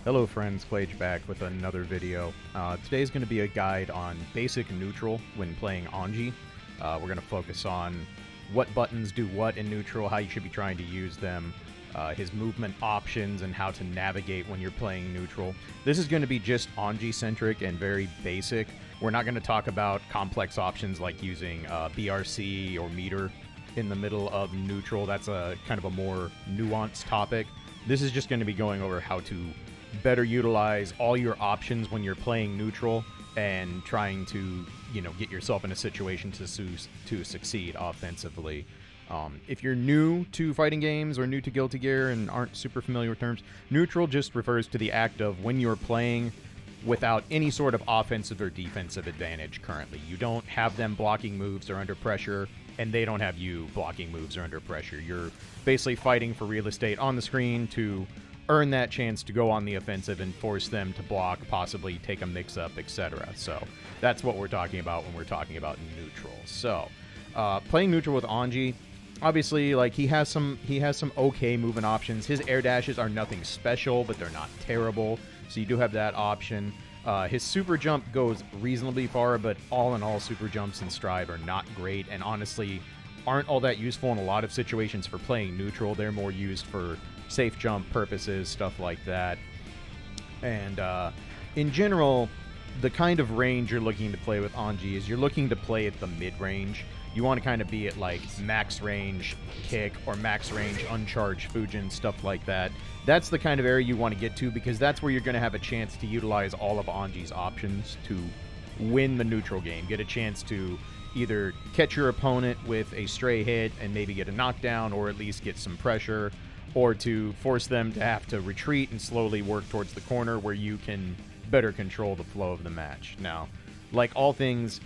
Hello friends, Plage back with another video. Today's going to be a guide on basic neutral when playing Anji. We're going to focus on what buttons do what in neutral, how you should be trying to use them, his movement options, and how to navigate when you're playing neutral. This is going to be just Anji-centric and very basic. We're not going to talk about complex options like using BRC or meter in the middle of neutral. That's a kind of a more nuanced topic. This is just going to be going over how to better utilize all your options when you're playing neutral and trying to, get yourself in a situation to succeed offensively. If you're new to fighting games or new to Guilty Gear and aren't super familiar with terms, neutral just refers to the act of when you're playing without any sort of offensive or defensive advantage currently. You don't have them blocking moves or under pressure, and they don't have you blocking moves or under pressure. You're basically fighting for real estate on the screen to earn that chance to go on the offensive and force them to block, possibly take a mix-up, etc. So that's what we're talking about when we're talking about neutral. So playing neutral with Anji, obviously, like he has some okay movement options. His air dashes are nothing special, but they're not terrible. So you do have that option. His super jump goes reasonably far, but all in all, super jumps in Strive are not great, and honestly aren't all that useful in a lot of situations for playing neutral. They're more used for safe jump purposes, stuff like that. And in general, the kind of range you're looking to play with Anji is you're looking to play at the mid-range. You want to kind of be at like max range kick or max range uncharged Fujin, stuff like that. That's the kind of area you want to get to because that's where you're going to have a chance to utilize all of Anji's options to win the neutral game. Get a chance to either catch your opponent with a stray hit and maybe get a knockdown, or at least get some pressure, or to force them to have to retreat and slowly work towards the corner where you can better control the flow of the match. Now, like all things,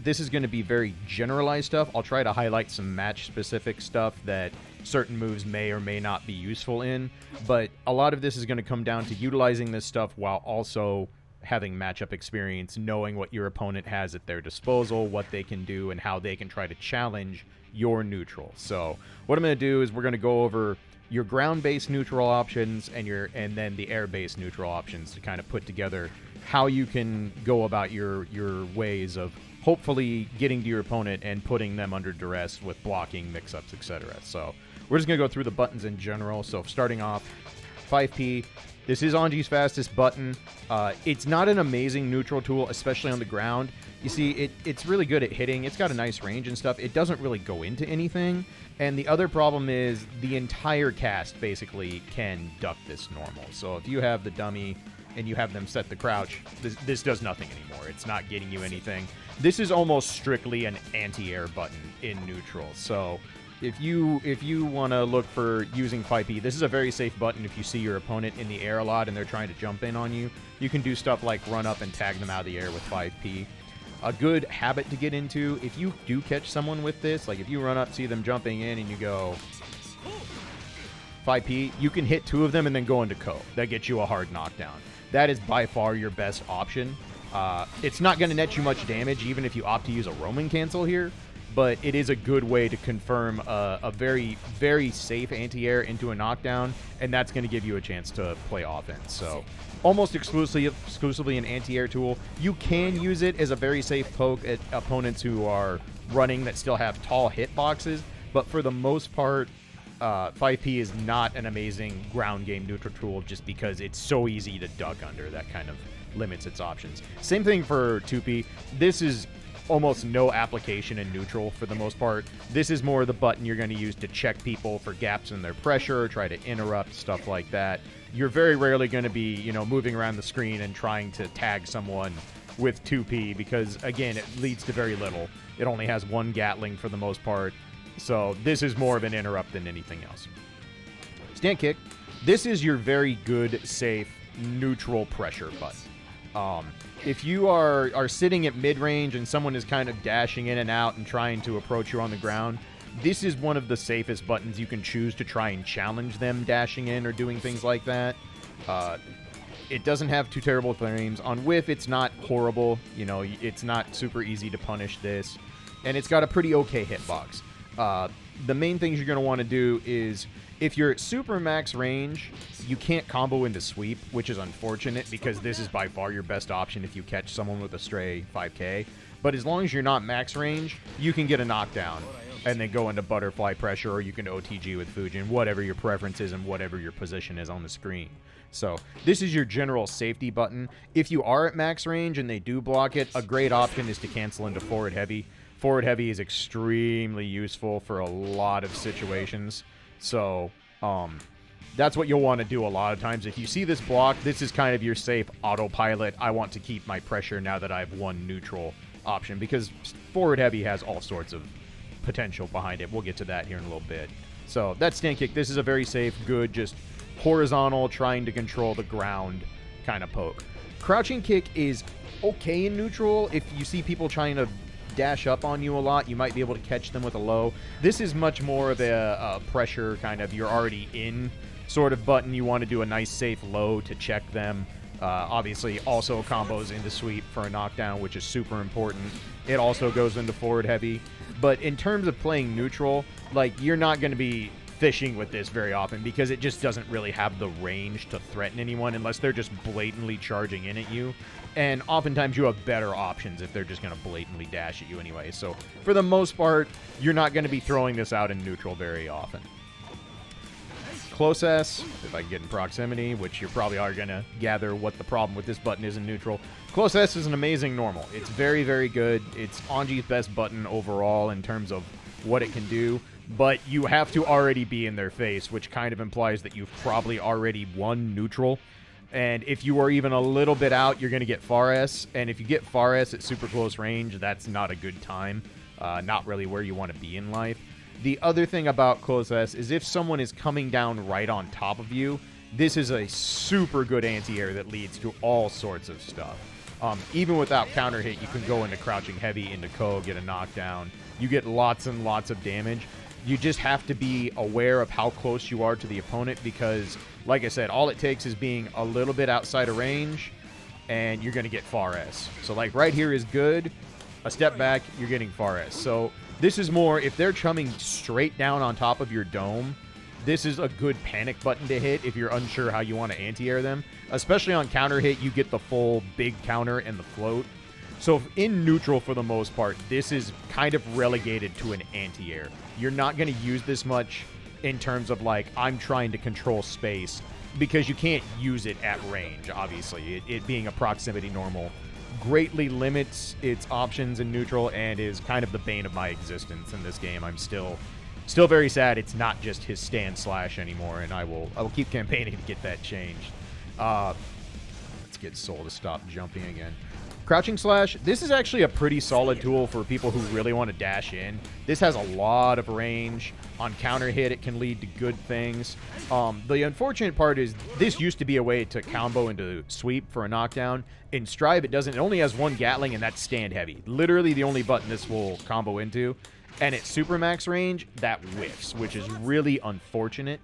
this is going to be very generalized stuff. I'll try to highlight some match-specific stuff that certain moves may or may not be useful in, but a lot of this is going to come down to utilizing this stuff while also having matchup experience, knowing what your opponent has at their disposal, what they can do, and how they can try to challenge your neutral. So what I'm going to do is we're going to go over your ground-based neutral options and then the air-based neutral options to kind of put together how you can go about your ways of hopefully getting to your opponent and putting them under duress with blocking, mix-ups, etc. So we're just going to go through the buttons in general. So starting off, 5P. This is Anji's fastest button. It's not an amazing neutral tool, especially on the ground. You see, it's really good at hitting. It's got a nice range and stuff. It doesn't really go into anything. And the other problem is the entire cast basically can duck this normal. So if you have the dummy and you have them set the crouch, this does nothing anymore. It's not getting you anything. This is almost strictly an anti-air button in neutral. So if you want to look for using 5P, this is a very safe button if you see your opponent in the air a lot and they're trying to jump in on you. You can do stuff like run up and tag them out of the air with 5P. A good habit to get into, if you do catch someone with this, like if you run up, see them jumping in, and you go 5P, you can hit two of them and then go into Ko. That gets you a hard knockdown. That is by far your best option. It's not going to net you much damage, even if you opt to use a roaming cancel here, but it is a good way to confirm a very, very safe anti-air into a knockdown, and that's going to give you a chance to play offense. So almost exclusively an anti-air tool. You can use it as a very safe poke at opponents who are running that still have tall hitboxes, but for the most part, 5P is not an amazing ground game neutral tool just because it's so easy to duck under. That kind of limits its options. Same thing for 2P. This is almost no application in neutral for the most part. This is more the button you're going to use to check people for gaps in their pressure, try to interrupt, stuff like that. You're very rarely going to be, moving around the screen and trying to tag someone with 2P because, again, it leads to very little. It only has one Gatling for the most part. So this is more of an interrupt than anything else. Stand kick. This is your very good, safe, neutral pressure button. If you are sitting at mid-range and someone is kind of dashing in and out and trying to approach you on the ground, this is one of the safest buttons you can choose to try and challenge them dashing in or doing things like that. It doesn't have too terrible frames. On whiff, it's not horrible. It's not super easy to punish this. And it's got a pretty okay hitbox. The main things you're going to want to do is If you're at super max range, you can't combo into sweep, which is unfortunate because this is by far your best option if you catch someone with a stray 5k. But as long as you're not max range, you can get a knockdown and then go into butterfly pressure, or you can OTG with Fujin, whatever your preference is and whatever your position is on the screen. So this is your general safety button. If you are at max range and they do block it, a great option is to cancel into forward heavy. Forward heavy is extremely useful for a lot of situations. So that's what you'll want to do a lot of times. If you see this block, this is kind of your safe autopilot. I want to keep my pressure now that I have one neutral option, because forward heavy has all sorts of potential behind it. We'll get to that here in a little bit. So that's stand kick. This is a very safe, good, just horizontal, trying to control the ground kind of poke. Crouching kick is okay in neutral. If you see people trying to dash up on you a lot, you might be able to catch them with a low. This is much more of a pressure kind of, you're already in sort of button. You want to do a nice safe low to check them. Obviously also combos into sweep for a knockdown, which is super important. It also goes into forward heavy. But in terms of playing neutral, like, you're not going to be fishing with this very often because it just doesn't really have the range to threaten anyone unless they're just blatantly charging in at you. And oftentimes you have better options if they're just going to blatantly dash at you anyway. So for the most part, you're not going to be throwing this out in neutral very often. Close S, if I can get in proximity, which you probably are going to gather what the problem with this button is in neutral. Close S is an amazing normal. It's very, very good. It's Anji's best button overall in terms of what it can do, but you have to already be in their face, which kind of implies that you've probably already won neutral. And if you are even a little bit out, you're going to get far S, and if you get far S at super close range, that's not a good time. Not really where you want to be in life. The other thing about close S is if someone is coming down right on top of you, this is a super good anti-air that leads to all sorts of stuff. Even without counter hit, you can go into crouching heavy, into Ko, get a knockdown. You get lots and lots of damage. You just have to be aware of how close you are to the opponent because, like I said, all it takes is being a little bit outside of range, and you're going to get far S. So, like, right here is good. A step back, you're getting far S. So this is more, if they're chumming straight down on top of your dome, this is a good panic button to hit if you're unsure how you want to anti-air them. Especially on counter hit, you get the full big counter and the float. So in neutral, for the most part, this is kind of relegated to an anti-air. You're not going to use this much in terms of, like, I'm trying to control space, because you can't use it at range, obviously. It being a proximity normal greatly limits its options in neutral and is kind of the bane of my existence in this game. I'm still very sad it's not just his stand slash anymore, and I will keep campaigning to get that changed. Let's get Soul to stop jumping again. Crouching slash, this is actually a pretty solid tool for people who really want to dash in. This has a lot of range. On counter hit, it can lead to good things. The unfortunate part is this used to be a way to combo into sweep for a knockdown. In Strive, it doesn't. It only has one Gatling, and that's stand heavy. Literally the only button this will combo into. And at super max range, that whiffs, which is really unfortunate.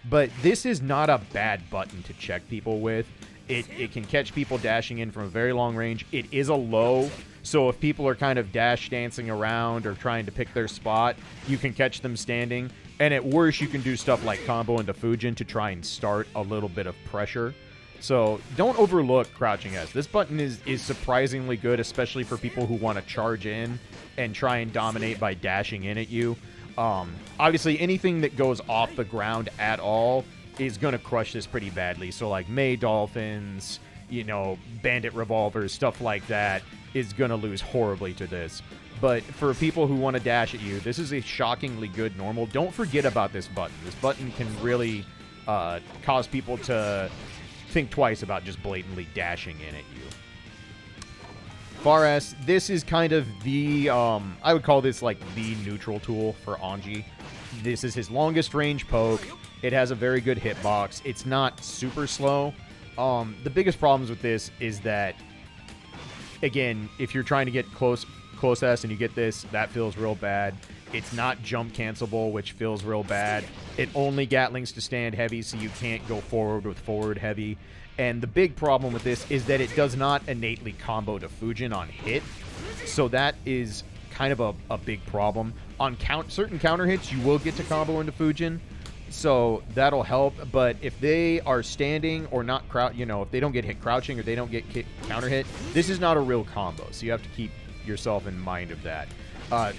But this is not a bad button to check people with. It can catch people dashing in from a very long range. It is a low, so if people are kind of dash dancing around or trying to pick their spot, you can catch them standing. And at worst, you can do stuff like combo into Fujin to try and start a little bit of pressure. So don't overlook crouching S. This button is surprisingly good, especially for people who want to charge in and try and dominate by dashing in at you. Obviously, anything that goes off the ground at all is going to crush this pretty badly. So like May Dolphins, you know, Bandit Revolvers, stuff like that is going to lose horribly to this. But for people who want to dash at you, this is a shockingly good normal. Don't forget about this button. This button can really cause people to think twice about just blatantly dashing in at you. Far S, this is kind of the, I would call this like the neutral tool for Anji. This is his longest range poke. It has a very good hitbox. It's not super slow. The biggest problems with this is that, again, if you're trying to get close S and you get this, that feels real bad. It's not jump cancelable, which feels real bad. It only Gatlings to stand heavy, so you can't go forward with forward heavy. And the big problem with this is that it does not innately combo to Fujin on hit. So that is kind of a big problem. On certain counter hits, you will get to combo into Fujin. So that'll help, but if they are standing or not if they don't get hit crouching or they don't get counter hit, this is not a real combo. So you have to keep yourself in mind of that.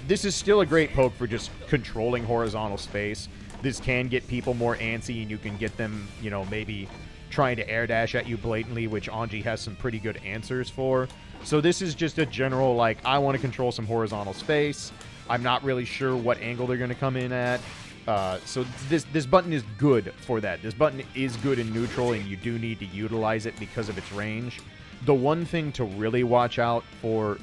This is still a great poke for just controlling horizontal space. This can get people more antsy, and you can get them, maybe trying to air dash at you blatantly, which Anji has some pretty good answers for. So this is just a general, like, I want to control some horizontal space. I'm not really sure what angle they're going to come in at. So this button is good for that. This button is good in neutral, and you do need to utilize it because of its range. The one thing to really watch out for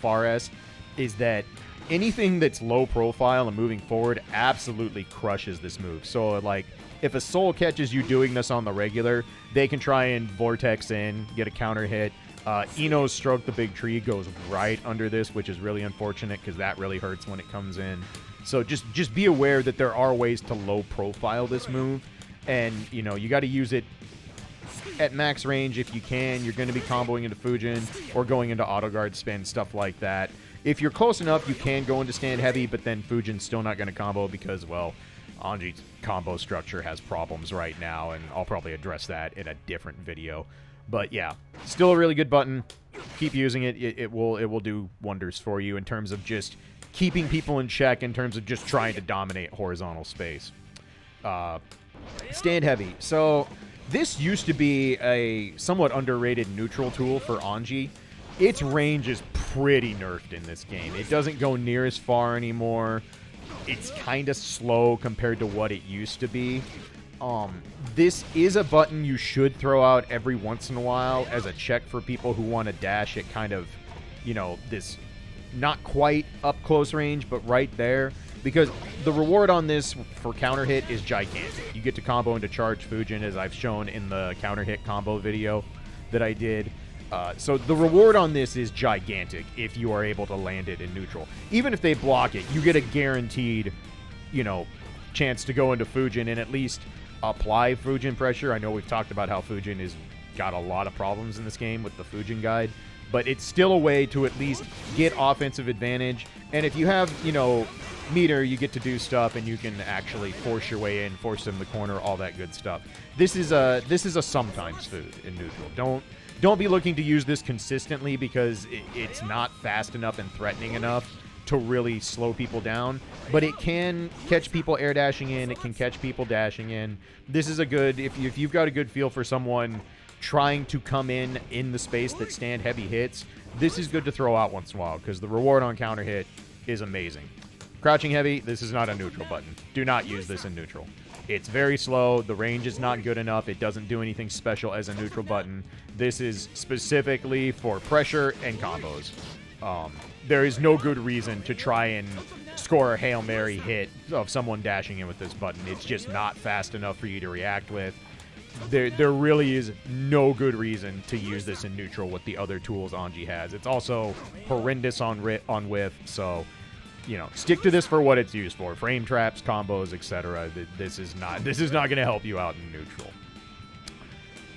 Fares is that anything that's low profile and moving forward absolutely crushes this move. So, like, if a soul catches you doing this on the regular, they can try and vortex in, get a counter hit. Ino's Stroke the Big Tree goes right under this, which is really unfortunate because that really hurts when it comes in. So just be aware that there are ways to low profile this move, and you got to use it at max range if you can. You're going to be comboing into Fujin or going into auto guard spin, stuff like that. If you're close enough, you can go into stand heavy, but then Fujin's still not going to combo because, well, Anji's combo structure has problems right now, and I'll probably address that in a different video. But yeah, still a really good button. Keep using it. It will do wonders for you in terms of just keeping people in check, in terms of just trying to dominate horizontal space. Stand heavy. So this used to be a somewhat underrated neutral tool for Anji. Its range is pretty nerfed in this game. It doesn't go near as far anymore. It's kind of slow compared to what it used to be. This is a button you should throw out every once in a while as a check for people who want to dash at kind of, this not quite up close range, but right there. Because the reward on this for counter hit is gigantic. You get to combo into charge Fujin, as I've shown in the counter hit combo video that I did. So the reward on this is gigantic if you are able to land it in neutral. Even if they block it, you get a guaranteed, chance to go into Fujin and at least apply Fujin pressure. I know we've talked about how Fujin has got a lot of problems in this game with the Fujin guide, but it's still a way to at least get offensive advantage. And if you have, meter, you get to do stuff, and you can actually force your way in, force them to the corner, all that good stuff. This is a sometimes food in neutral. Don't be looking to use this consistently because it's not fast enough and threatening enough to really slow people down, but it can catch people air dashing in. It can catch people dashing in. This is a good, if you've got a good feel for someone trying to come in the space that stand heavy hits, this is good to throw out once in a while because the reward on counter hit is amazing. Crouching heavy, this is not a neutral button. Do not use this in neutral. It's very slow. The range is not good enough. It doesn't do anything special as a neutral button. This is specifically for pressure and combos. There is no good reason to try and score a Hail Mary hit of someone dashing in with this button. It's just not fast enough for you to react with. There really is no good reason to use this in neutral with the other tools Anji has. It's also horrendous on whiff, so stick to this for what it's used for. Frame traps, combos, etc. This is not going to help you out in neutral.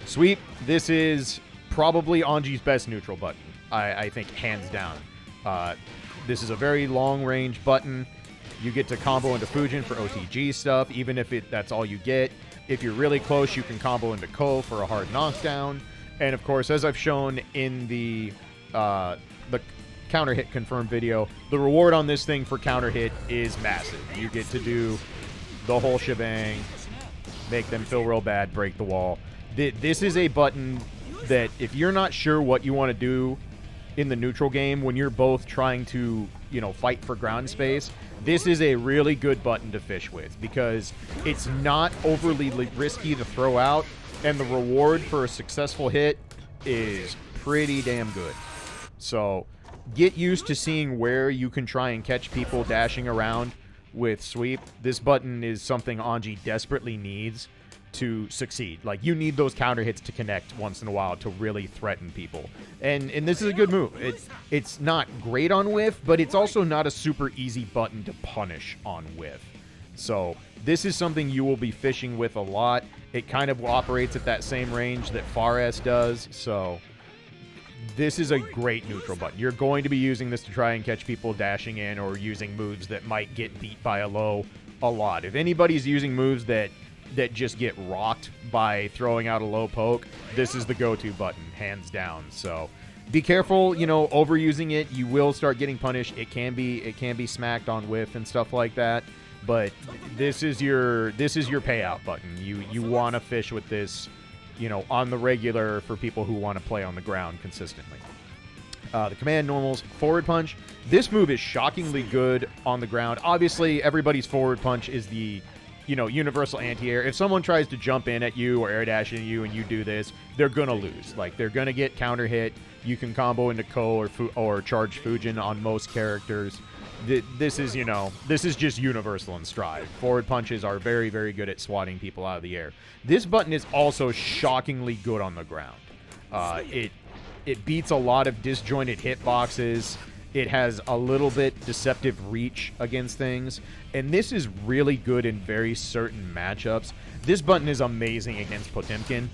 Sweep, this is probably Anji's best neutral button. I think hands down. This is a very long range button. You get to combo into Fujin for OTG stuff, even if that's all you get. If you're really close, you can combo into Ko for a hard knockdown. And of course, as I've shown in the counter hit confirmed video, the reward on this thing for counter hit is massive. You get to do the whole shebang, make them feel real bad, break the wall. This is a button that if you're not sure what you want to do in the neutral game when you're both trying to, fight for ground space, this is a really good button to fish with because it's not overly risky to throw out, and the reward for a successful hit is pretty damn good. So get used to seeing where you can try and catch people dashing around with Sweep. This button is something Anji desperately needs to succeed. Like, you need those counter hits to connect once in a while to really threaten people. And this is a good move. It's not great on whiff, but it's also not a super easy button to punish on whiff. So this is something you will be fishing with a lot. It kind of operates at that same range that Fares does, so this is a great neutral button. You're going to be using this to try and catch people dashing in or using moves that might get beat by a low a lot. If anybody's using moves that just get rocked by throwing out a low poke, this is the go-to button, hands down. So be careful, you know, overusing it. You will start getting punished. It can be smacked on whiff and stuff like that. But this is your payout button. You want to fish with this, you know, on the regular for people who want to play on the ground consistently. The command normals, forward punch. This move is shockingly good on the ground. Obviously, everybody's forward punch is the, you know, universal anti-air. If someone tries to jump in at you or air dash at you and you do this, they're gonna lose. Like, they're gonna get counter hit. You can combo into Ko or charge Fujin on most characters. This is, you know, this is just universal in Strive. Forward punches are very, very good at swatting people out of the air. This button is also shockingly good on the ground. It beats a lot of disjointed hitboxes. It has a little bit deceptive reach against things. And this is really good in very certain matchups. This button is amazing against Potemkin.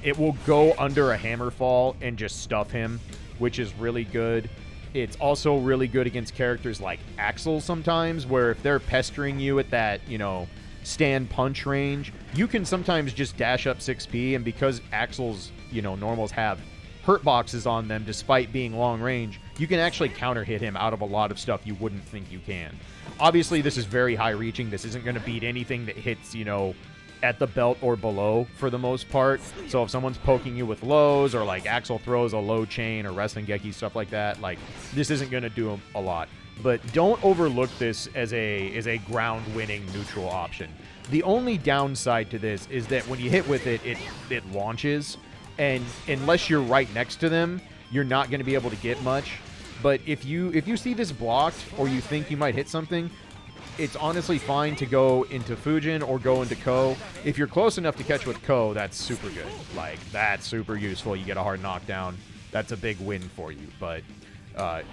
It will go under a hammer fall and just stuff him, which is really good. It's also really good against characters like Axel sometimes, where if they're pestering you at that, you know, stand punch range, you can sometimes just dash up 6p, and because Axel's, you know, normals have hurt boxes on them despite being long range, you can actually counter hit him out of a lot of stuff you wouldn't think you can. Obviously, this is very high reaching. This isn't going to beat anything that hits, you know, at the belt or below for the most part. So if someone's poking you with lows, or like Axel throws a low chain or wrestling Geki, stuff like that, like, this isn't going to do a lot. But don't overlook this as a ground winning neutral option. The only downside to this is that when you hit with it, it launches, and unless you're right next to them, you're not going to be able to get much. But if you see this blocked, or you think you might hit something, it's honestly fine to go into Fujin or go into Ko. If you're close enough to catch with Ko, that's super good. Like, that's super useful. You get a hard knockdown. That's a big win for you. But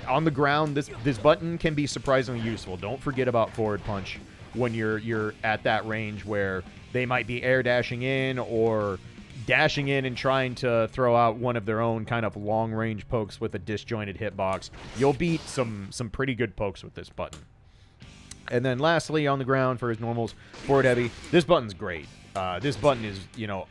on the ground, this button can be surprisingly useful. Don't forget about forward punch when you're at that range where they might be air dashing in or dashing in and trying to throw out one of their own kind of long range pokes with a disjointed hitbox. You'll beat some pretty good pokes with this button. And then lastly, on the ground for his normals, forward heavy, this button's great. This button is, you know,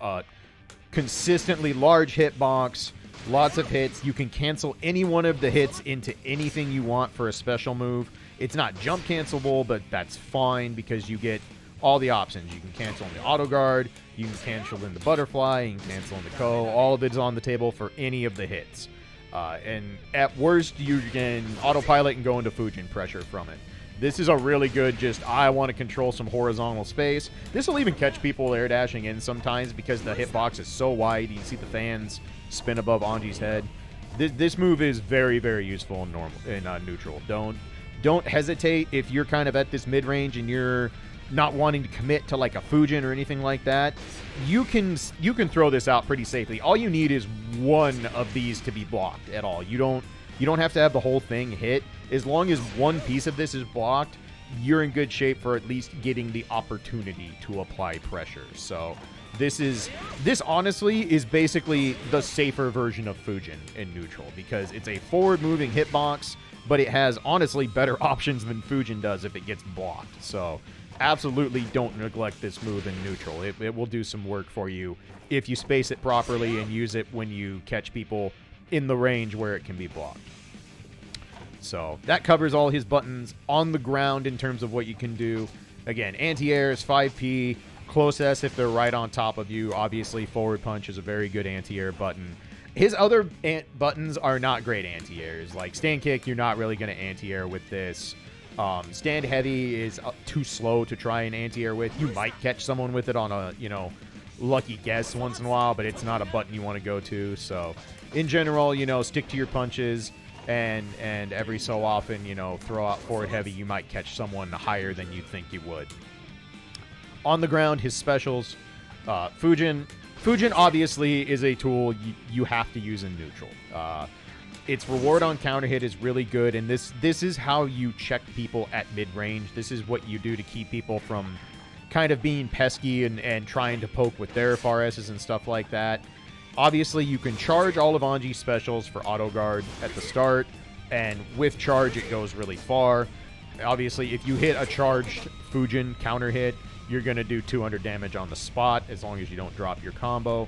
consistently large hitbox, lots of hits. You can cancel any one of the hits into anything you want for a special move. It's not jump cancelable, but that's fine because you get all the options. You can cancel in the auto guard, you can cancel in the butterfly, you can cancel in the Ko. All of it is on the table for any of the hits. And at worst, you can autopilot and go into Fujin pressure from it. This is a really good just, I want to control some horizontal space. This will even catch people air dashing in sometimes because the hitbox is so wide. You can see the fans spin above Anji's head. This move is very, very useful in neutral. Don't hesitate if you're kind of at this mid-range and you're not wanting to commit to like a Fujin or anything like that. You can throw this out pretty safely. All you need is one of these to be blocked at all. You don't have to have the whole thing hit. As long as one piece of this is blocked, you're in good shape for at least getting the opportunity to apply pressure. So this honestly is basically the safer version of Fujin in neutral, because it's a forward-moving hitbox, but it has honestly better options than Fujin does if it gets blocked. So absolutely don't neglect this move in neutral. It will do some work for you if you space it properly and use it when you catch people in the range where it can be blocked. So that covers all his buttons on the ground in terms of what you can do. Again, anti-air is 5p, close S if they're right on top of you. Obviously, forward punch is a very good anti-air button. His other buttons are not great anti-airs. Like stand kick, you're not really going to anti-air with this. Stand heavy is too slow to try and anti-air with. You might catch someone with it on a, you know, lucky guess once in a while, but it's not a button you want to go to. So in general, you know, stick to your punches. And every so often, you know, throw out forward heavy. You might catch someone higher than you think you would. On the ground, his specials, Fujin obviously is a tool you have to use in neutral. Its reward on counter hit is really good, and this is how you check people at mid range. This is what you do to keep people from kind of being pesky and trying to poke with their FRSs and stuff like that. Obviously, you can charge all of Anji's specials for auto guard at the start, and with charge, it goes really far. Obviously, if you hit a charged Fujin counter hit, you're going to do 200 damage on the spot as long as you don't drop your combo.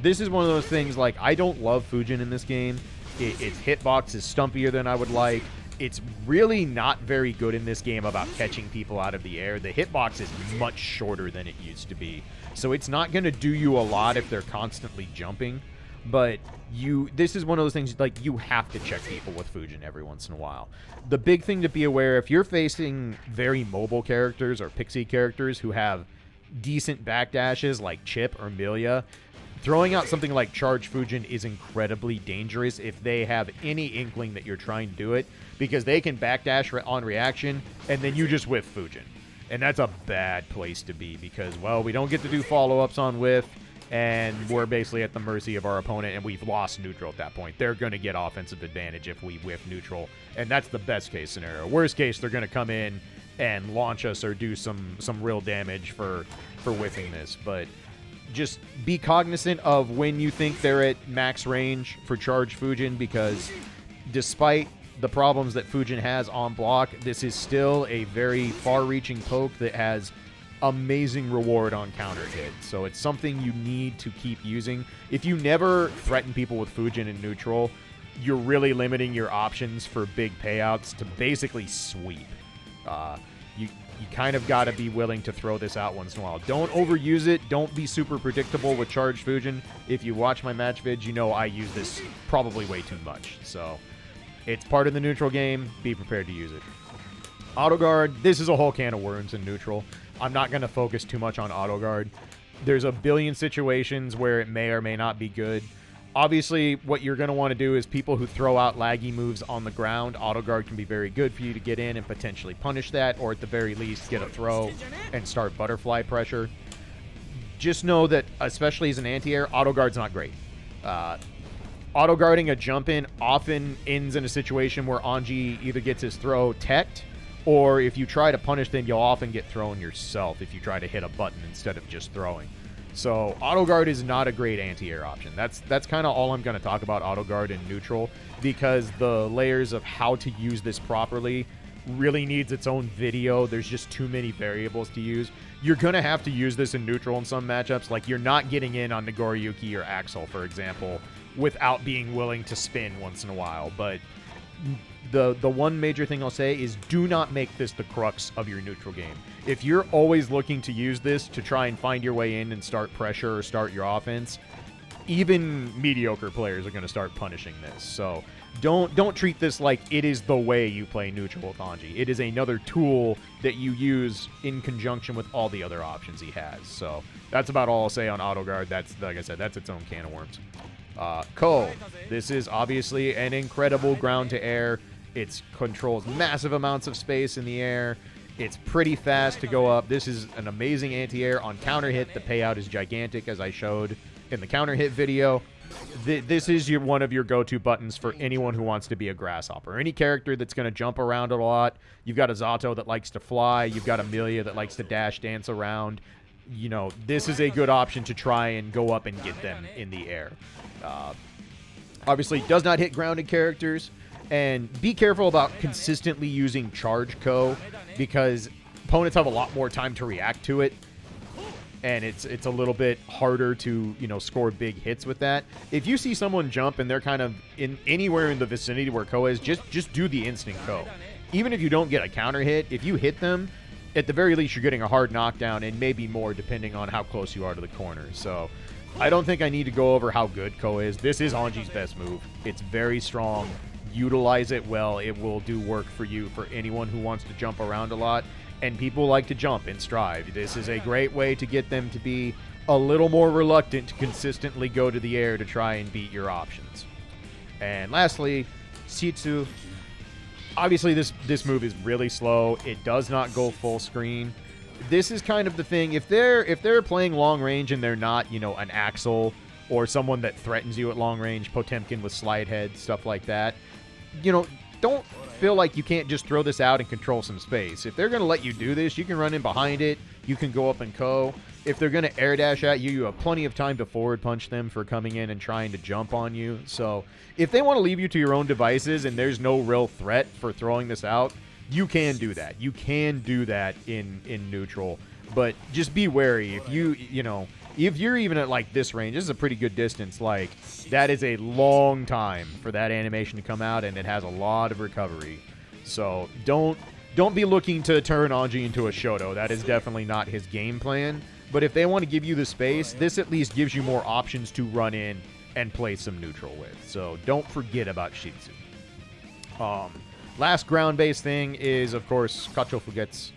This is one of those things, like, I don't love Fujin in this game. Its hitbox is stumpier than I would like. It's really not very good in this game about catching people out of the air. The hitbox is much shorter than it used to be. So it's not going to do you a lot if they're constantly jumping. But this is one of those things, like, you have to check people with Fujin every once in a while. The big thing to be aware, if you're facing very mobile characters or pixie characters who have decent backdashes like Chip or Milia, throwing out something like Charge Fujin is incredibly dangerous if they have any inkling that you're trying to do it, because they can backdash on reaction, and then you just whiff Fujin. And that's a bad place to be because, well, we don't get to do follow-ups on whiff, and we're basically at the mercy of our opponent, and we've lost neutral at that point. They're going to get offensive advantage if we whiff neutral, and that's the best-case scenario. Worst case, they're going to come in and launch us or do some real damage for whiffing this, but just be cognizant of when you think they're at max range for Charge Fujin, because despite the problems that Fujin has on block, this is still a very far-reaching poke that has amazing reward on counter hit. So it's something you need to keep using. If you never threaten people with Fujin in neutral, you're really limiting your options for big payouts to basically sweep. You kind of got to be willing to throw this out once in a while. Don't overuse it. Don't be super predictable with Charged Fujin. If you watch my match vids, you know I use this probably way too much. So it's part of the neutral game. Be prepared to use it. Auto guard, this is a whole can of worms in neutral. I'm not going to focus too much on auto guard. There's a billion situations where it may or may not be good. Obviously, what you're going to want to do is people who throw out laggy moves on the ground, auto guard can be very good for you to get in and potentially punish that, or at the very least get a throw and start butterfly pressure. Just know that, especially as an anti-air, auto guard's not great. Auto guarding a jump in often ends in a situation where Anji either gets his throw teched, or if you try to punish them, you'll often get thrown yourself if you try to hit a button instead of just throwing. So auto guard is not a great anti-air option. That's kind of all I'm going to talk about auto guard in neutral, because the layers of how to use this properly really needs its own video. There's just too many variables to use. You're going to have to use this in neutral in some matchups. Like, you're not getting in on Nagoriyuki or Axel, for example, without being willing to spin once in a while. But the one major thing I'll say is do not make this the crux of your neutral game. If you're always looking to use this to try and find your way in and start pressure or start your offense, even mediocre players are going to start punishing this. So don't treat this like it is the way you play neutral with Anji. It is another tool that you use in conjunction with all the other options he has. So that's about all I'll say on auto guard. That's, like I said, that's its own can of worms. Ko. This is obviously an incredible ground to air. It controls massive amounts of space in the air. It's pretty fast to go up. This is an amazing anti-air. On counter hit, the payout is gigantic, as I showed in the counter hit video. This is one of your go-to buttons for anyone who wants to be a grasshopper. Any character that's going to jump around a lot. You've got a Zato that likes to fly. You've got Amelia that likes to dash, dance around. You know, this is a good option to try and go up and get them in the air. Obviously, does not hit grounded characters. And be careful about consistently using Charge Ko, because opponents have a lot more time to react to it. And it's a little bit harder to, you know, score big hits with that. If you see someone jump and they're kind of in anywhere in the vicinity where Ko is, just do the instant Ko. Even if you don't get a counter hit, if you hit them, at the very least you're getting a hard knockdown, and maybe more depending on how close you are to the corner. So I don't think I need to go over how good Ko is. This is Anji's best move. It's very strong. Utilize it well. It will do work for you, for anyone who wants to jump around a lot. And people like to jump and strive. This is a great way to get them to be a little more reluctant to consistently go to the air to try and beat your options. And lastly, Shitsu. Obviously, this move is really slow. It does not go full screen. This is kind of the thing. If they're playing long range and they're not, you know, an Axel or someone that threatens you at long range, Potemkin with slide head, stuff like that, you know, don't feel like you can't just throw this out and control some space. If they're going to let you do this, you can run in behind it. You can go up and Ko. If they're going to air dash at you, you have plenty of time to forward punch them for coming in and trying to jump on you. So if they want to leave you to your own devices and there's no real threat for throwing this out, You can do that. You can do that in neutral, but just be wary. If if you're even at like this range, this is a pretty good distance. Like, that is a long time for that animation to come out, and it has a lot of recovery. So don't be looking to turn Anji into a Shoto. That is definitely not his game plan. But if they want to give you the space, this at least gives you more options to run in and play some neutral with. So don't forget about Shitsu. Last ground-based thing is, of course, Kachoufuugetsu.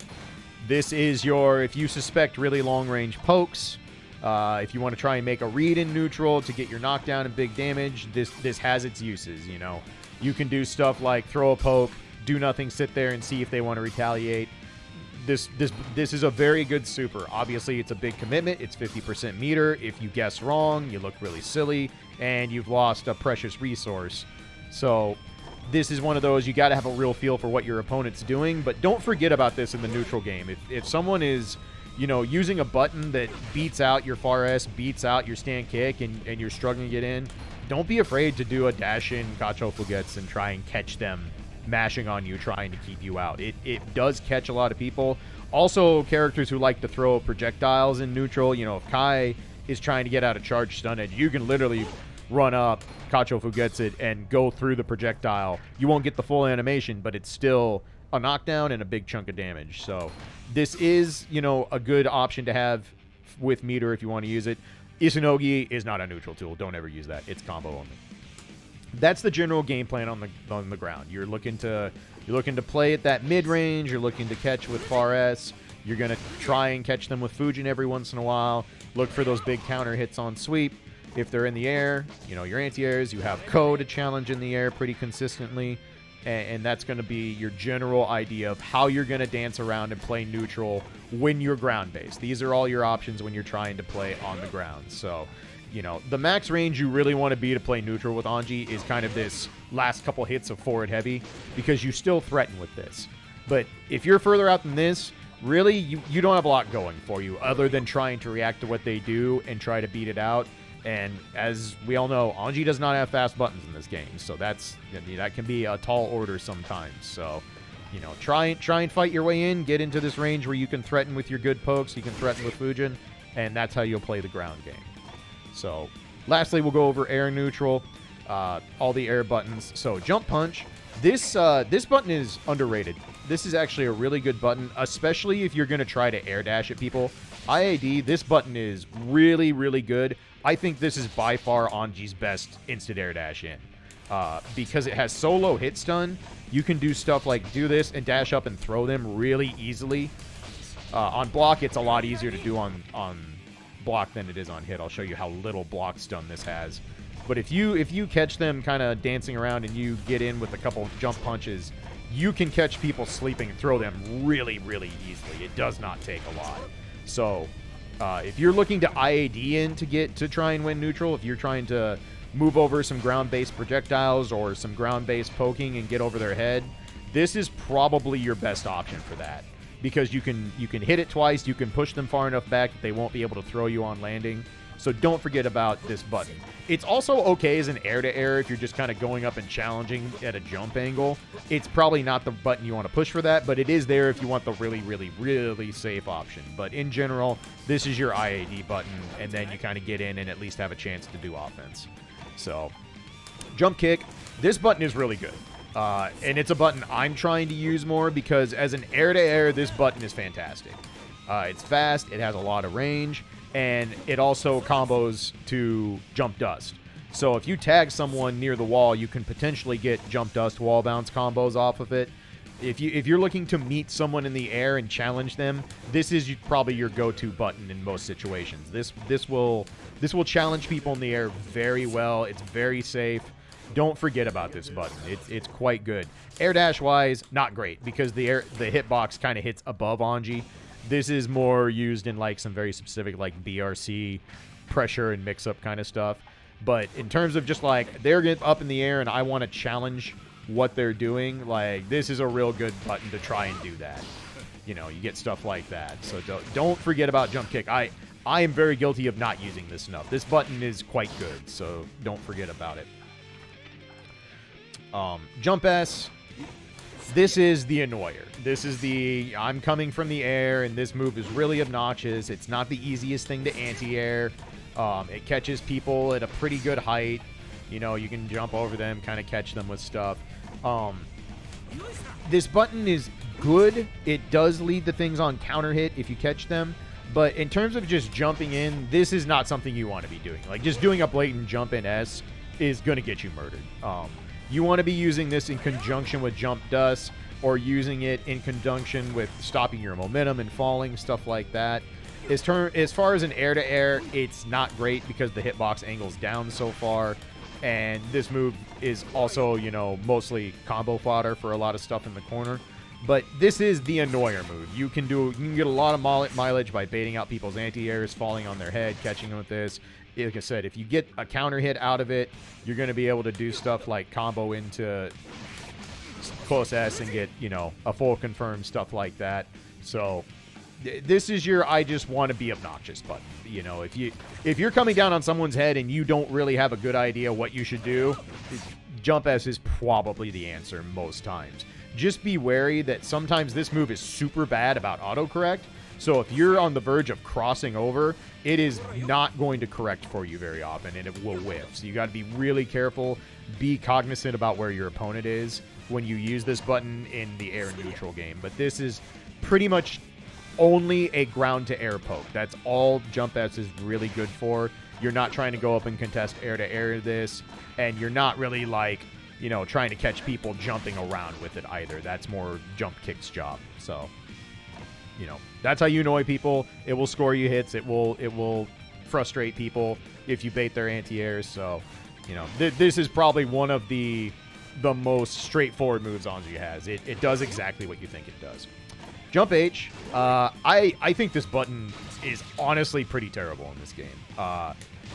This is your, if you suspect really long-range pokes, if you want to try and make a read in neutral to get your knockdown and big damage, this has its uses, you know. You can do stuff like throw a poke, do nothing, sit there and see if they want to retaliate. This is a very good super. Obviously, it's a big commitment. It's 50% meter. If you guess wrong, you look really silly, and you've lost a precious resource. So this is one of those, you got to have a real feel for what your opponent's doing, but don't forget about this in the neutral game. If someone is, you know, using a button that beats out your far S, beats out your stand kick, and you're struggling to get in, don't be afraid to do a dash in Kachoufuugetsu and try and catch them mashing on you, trying to keep you out. It does catch a lot of people. Also, characters who like to throw projectiles in neutral, you know, if Kai is trying to get out of charge stun edge, you can literally run up, Kachoufuugetsu and go through the projectile. You won't get the full animation, but it's still a knockdown and a big chunk of damage. So this is, you know, a good option to have with meter if you want to use it. Isunogi is not a neutral tool. Don't ever use that. It's combo only. That's the general game plan on the ground. You're looking to play at that mid range. You're looking to catch with far S. You're gonna try and catch them with Fujin every once in a while. Look for those big counter hits on sweep. If they're in the air, you know, your anti-airs. You have Ko to challenge in the air pretty consistently, and that's going to be your general idea of how you're going to dance around and play neutral when you're ground-based. These are all your options when you're trying to play on the ground. So, you know, the max range you really want to be to play neutral with Anji is kind of this last couple hits of forward heavy, because you still threaten with this. But if you're further out than this, really, you don't have a lot going for you other than trying to react to what they do and try to beat it out. And as we all know, Anji does not have fast buttons in this game, so that can be a tall order sometimes. So, you know, try and fight your way in, get into this range where you can threaten with your good pokes, you can threaten with Fujin, and that's how you'll play the ground game. So, lastly, we'll go over air neutral, all the air buttons. So, jump punch. This button is underrated. This is actually a really good button, especially if you're going to try to air dash at people. IAD, this button is really, really good. I think this is by far Anji's best instant air dash in. Because it has so low hit stun, you can do stuff like do this and dash up and throw them really easily. On block, it's a lot easier to do on block than it is on hit. I'll show you how little block stun this has. But if you catch them kind of dancing around and you get in with a couple jump punches, you can catch people sleeping and throw them really, really easily. It does not take a lot. So if you're looking to IAD in to try and win neutral, if you're trying to move over some ground-based projectiles or some ground-based poking and get over their head, this is probably your best option for that. Because you can hit it twice, you can push them far enough back that they won't be able to throw you on landing. So don't forget about this button. It's also okay as an air-to-air if you're just kind of going up and challenging at a jump angle. It's probably not the button you want to push for that, but it is there if you want the really, really, really safe option. But in general, this is your IAD button, and then you kind of get in and at least have a chance to do offense. So, jump kick. This button is really good. And it's a button I'm trying to use more because as an air-to-air, this button is fantastic. It's fast, it has a lot of range, and it also combos to jump dust. So if you tag someone near the wall, you can potentially get jump dust wall bounce combos off of it. If you're looking to meet someone in the air and challenge them, this is probably your go-to button in most situations. This will challenge people in the air very well. It's very safe. Don't forget about this button. It's quite good. Air dash wise, not great because the hitbox kind of hits above Anji. This is more used in like some very specific like BRC pressure and mix-up kind of stuff. But in terms of just like they're getting up in the air and I want to challenge what they're doing, like this is a real good button to try and do that. You know, you get stuff like that. So don't forget about jump kick. I am very guilty of not using this enough. This button is quite good, so don't forget about it. Jump S. This is the annoyer. This is the, I'm coming from the air, and this move is really obnoxious. It's not the easiest thing to anti-air. It catches people at a pretty good height. You know, you can jump over them, kind of catch them with stuff. This button is good. It does lead to things on counter hit if you catch them. But in terms of just jumping in, this is not something you want to be doing. Like, just doing a blatant jump in S is going to get you murdered. You want to be using this in conjunction with jump dust, or using it in conjunction with stopping your momentum and falling, stuff like that. As far as an air-to-air, it's not great because the hitbox angles down so far. And this move is also, you know, mostly combo fodder for a lot of stuff in the corner. But this is the annoyer move. You can get a lot of mileage by baiting out people's anti-airs, falling on their head, catching them with this. Like I said, if you get a counter hit out of it, you're going to be able to do stuff like combo into close S and get, you know, a full confirm, stuff like that. So this is your I just want to be obnoxious button. You know, if you're coming down on someone's head and you don't really have a good idea what you should do, jump S is probably the answer most times. Just be wary that sometimes this move is super bad about autocorrect. So if you're on the verge of crossing over, it is not going to correct for you very often, and it will whiff. So you got to be really careful. Be cognizant about where your opponent is when you use this button in the air neutral game. But this is pretty much only a ground to air poke. That's all jump S is really good for. You're not trying to go up and contest air to air this, and you're not really like, you know, trying to catch people jumping around with it either. That's more jump kick's job. So, you know, that's how you annoy people. It will score you hits. It will frustrate people if you bait their anti-airs. So, you know, this is probably one of the most straightforward moves Anji has. It does exactly what you think it does. Jump H, I think this button is honestly pretty terrible in this game.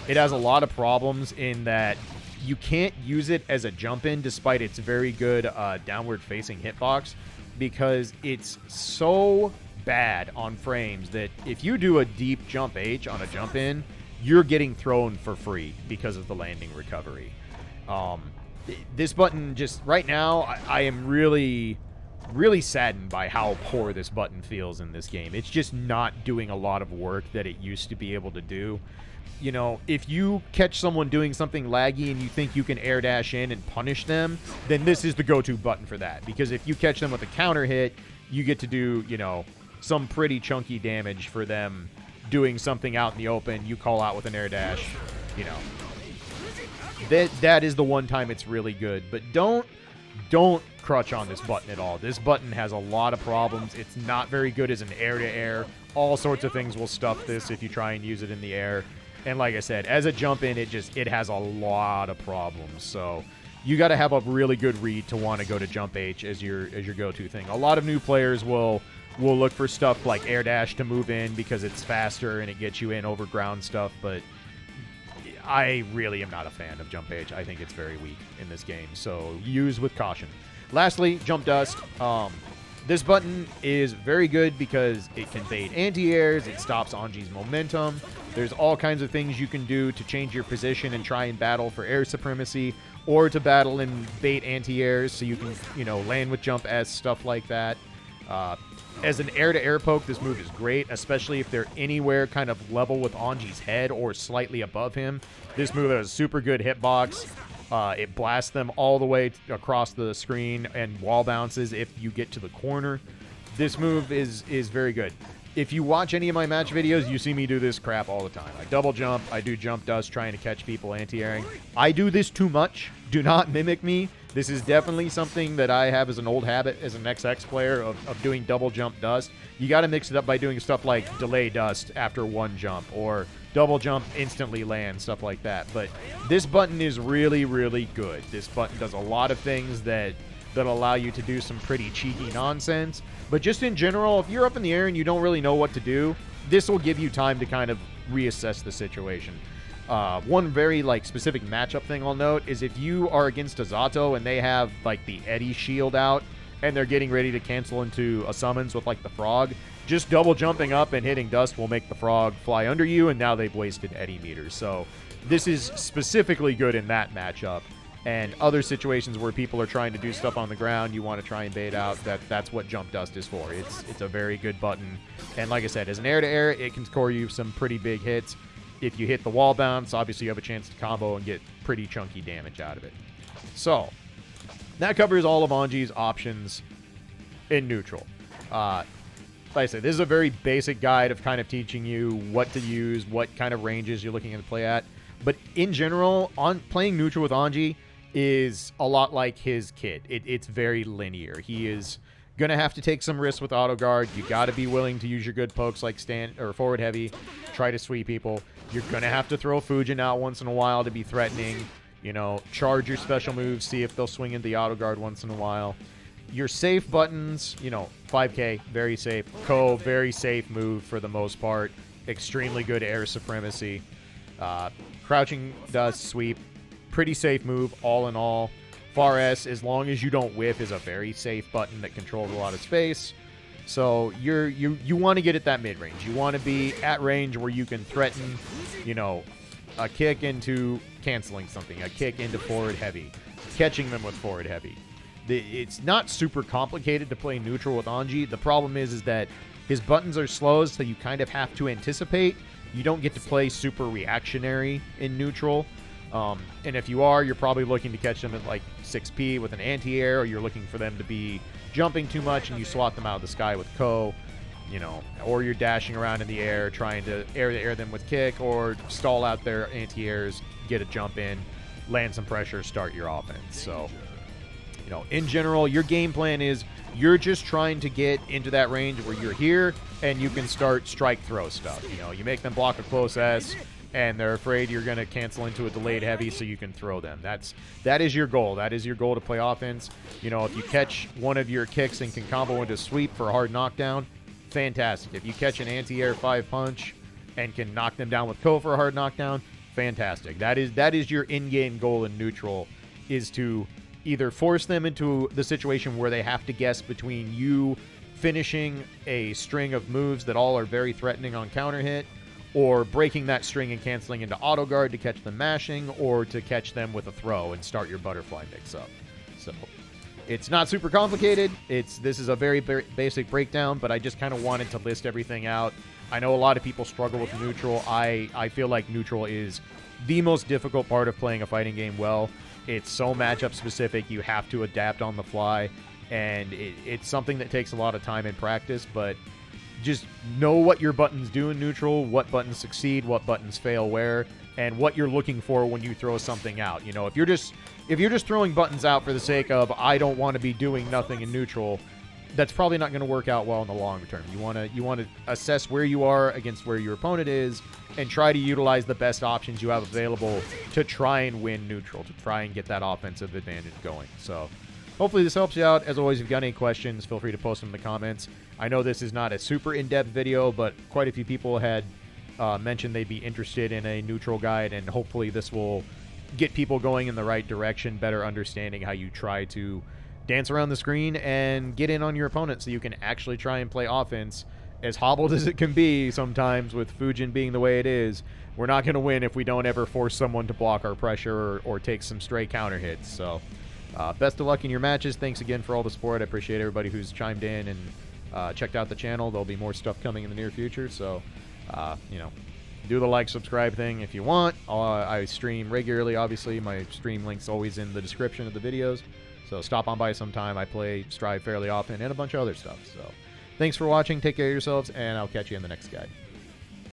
It has a lot of problems in that you can't use it as a jump in despite its very good downward facing hitbox, because it's so bad on frames that if you do a deep jump H on a jump in, you're getting thrown for free because of the landing recovery. This button just right now, I am really saddened by how poor this button feels in this game. It's just not doing a lot of work that it used to be able to do. You know, if you catch someone doing something laggy and you think you can air dash in and punish them, then this is the go-to button for that. Because if you catch them with a counter hit, you get to do, you know, some pretty chunky damage for them doing something out in the open. You call out with an air dash, you know. That is the one time it's really good. But don't crutch on this button at all. This button has a lot of problems. It's not very good as an air-to-air. All sorts of things will stuff this if you try and use it in the air. And like I said, as a jump in, it has a lot of problems. So you got to have a really good read to want to go to jump H as your go-to thing. A lot of new players will look for stuff like air dash to move in because it's faster and it gets you in over ground stuff. But I really am not a fan of jump H. I think it's very weak in this game. So use with caution. Lastly, jump dust. This button is very good because it can bait anti-airs. It stops Anji's momentum. There's all kinds of things you can do to change your position and try and battle for air supremacy, or to battle and bait anti-airs so you can, you know, land with jump S, stuff like that. As an air-to-air poke, this move is great, especially if they're anywhere kind of level with Anji's head or slightly above him. This move has a super good hitbox. It blasts them all the way across the screen and wall bounces if you get to the corner. This move is very good. If you watch any of my match videos, you see me do this crap all the time. I double jump, I do jump dust trying to catch people anti-airing. I do this too much. Do not mimic me. This is definitely something that I have as an old habit as an XX player of doing double jump dust. You got to mix it up by doing stuff like delay dust after one jump, or double jump instantly land, stuff like that. But this button is really, really good. This button does a lot of things that allow you to do some pretty cheeky nonsense. But just in general, if you're up in the air and you don't really know what to do, this will give you time to kind of reassess the situation. One very specific matchup thing I'll note is if you are against a Zato and they have like the Eddy shield out and they're getting ready to cancel into a summons with like the frog, just double jumping up and hitting dust will make the frog fly under you, and now they've wasted Eddy meters. So this is specifically good in that matchup. And other situations where people are trying to do stuff on the ground, you want to try and bait out. That's what Jump Dust is for. It's a very good button. And like I said, as an air-to-air, it can score you some pretty big hits. If you hit the wall bounce, obviously you have a chance to combo and get pretty chunky damage out of it. So, that covers all of Anji's options in neutral. Like I said, this is a very basic guide of kind of teaching you what to use, what kind of ranges you're looking to play at. But in general, playing neutral with Anji is a lot like his kid. It's very linear. He is going to have to take some risks with auto guard. You got to be willing to use your good pokes like stand or forward heavy, try to sweep people. You're going to have to throw Fujin out once in a while to be threatening. You know, charge your special moves, see if they'll swing into the auto guard once in a while. Your safe buttons, you know, 5K, very safe. Ko, very safe move for the most part. Extremely good air supremacy. Crouching Dust, sweep, pretty safe move all in all. Far S, as long as you don't whiff, is a very safe button that controls a lot of space. So you want to get at that mid-range. You want to be at range where you can threaten, you know, a kick into canceling something, a kick into forward heavy, catching them with forward heavy. It's not super complicated to play neutral with Anji. The problem is that his buttons are slow, so you kind of have to anticipate. You don't get to play super reactionary in neutral. And if you are, you're probably looking to catch them at like 6P with an anti-air, or you're looking for them to be jumping too much and you swat them out of the sky with Ko, you know, or you're dashing around in the air trying to air them with kick, or stall out their anti-airs, get a jump in, land some pressure, start your offense. So, you know, in general, your game plan is you're just trying to get into that range where you're here and you can start strike throw stuff. You know, you make them block a close S, and they're afraid you're going to cancel into a delayed heavy so you can throw them. That is your goal. That is your goal to play offense. You know, if you catch one of your kicks and can combo into sweep for a hard knockdown, fantastic. If you catch an anti-air 5-punch and can knock them down with Ko for a hard knockdown, fantastic. That is your in-game goal in neutral, is to either force them into the situation where they have to guess between you finishing a string of moves that all are very threatening on counter hit, or breaking that string and canceling into auto guard to catch them mashing, or to catch them with a throw and start your butterfly mix-up. So it's not super complicated. This is a very basic breakdown, but I just kind of wanted to list everything out. I know a lot of people struggle with neutral. I feel like neutral is the most difficult part of playing a fighting game well. It's so matchup specific. You have to adapt on the fly, and it's something that takes a lot of time and practice, but just know what your buttons do in neutral, what buttons succeed, what buttons fail where, and what you're looking for when you throw something out. You know, if you're just throwing buttons out for the sake of I don't want to be doing nothing in neutral, that's probably not going to work out well in the long term. You want to assess where you are against where your opponent is and try to utilize the best options you have available to try and win neutral, to try and get that offensive advantage going. So hopefully this helps you out. As always, if you've got any questions, feel free to post them in the comments. I know this is not a super in-depth video, but quite a few people had mentioned they'd be interested in a neutral guide, and hopefully this will get people going in the right direction, better understanding how you try to dance around the screen and get in on your opponent so you can actually try and play offense. As hobbled as it can be sometimes with Fujin being the way it is, we're not going to win if we don't ever force someone to block our pressure or take some stray counter hits. So best of luck in your matches. Thanks again for all the support. I appreciate everybody who's chimed in and checked out the channel. There'll be more stuff coming in the near future, so you know, do the like, subscribe thing if you want. I stream regularly, obviously. My stream link's always in the description of the videos, so stop on by sometime. I play Strive fairly often and a bunch of other stuff. So thanks for watching. Take care of yourselves, and I'll catch you in the next guide.